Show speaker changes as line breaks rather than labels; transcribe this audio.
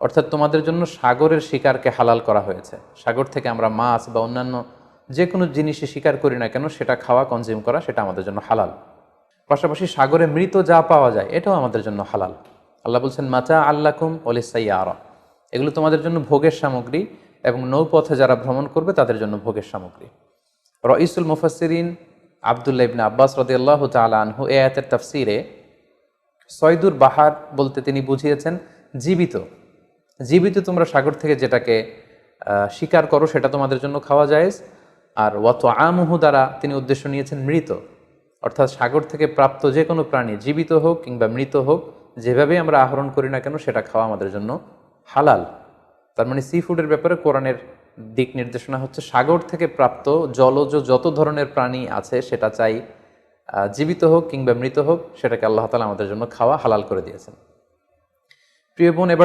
অর্থাৎ তোমাদের জন্য সাগরের শিকারকে হালাল করা হয়েছে। সাগর থেকে আমরা মাছ বা অন্যান্য যে কোনো জিনিসই শিকার করি না কেন সেটা খাওয়া, কনজিউম করা, সেটা আমাদের জন্য হালাল। পাশাপাশি সাগরে মৃত যা পাওয়া যায় এটাও আমাদের জন্য হালাল। আল্লাহ বলছেন মাতা আল্লাকুম ওয়ালিসাইয়ারা, এগুলো তোমাদের জন্য ভোগের সামগ্রী এবং নৌপথে যারা ভ্রমণ করবে তাদের জন্য ভোগের সামগ্রী। রঈসুল মুফাসসিরিন আব্দুল্লাহ ইবনে আব্বাস রাদিয়াল্লাহু তাআলা আনহু এই আয়াতের তাফসীরে সয়দুর বাহার বলতে তিনি বুঝিয়েছেন জীবিত। জীবিত তোমরা সাগর থেকে যেটাকে শিকার করো সেটা তোমাদের জন্য খাওয়া জায়েজ। আর ওয়াত আমুহু দ্বারা তিনি উদ্দেশ্য নিয়েছেন মৃত, অর্থাৎ সাগর থেকে প্রাপ্ত যে কোনো প্রাণী জীবিত হোক কিংবা মৃত হোক, যেভাবেই আমরা আহরণ করি না কেন সেটা খাওয়া আমাদের জন্য হালাল। তার মানে সি ফুডের ব্যাপারে কোরআনের দিক নির্দেশনা হচ্ছে সাগর থেকে প্রাপ্ত জলজ যত ধরনের প্রাণী আছে সেটা চাই জীবিত হোক কিংবা মৃত হোক, সেটাকে আল্লাহ তাআলা আমাদের জন্য খাওয়া হালাল করে দিয়েছেন। প্রিয় বোন, এবার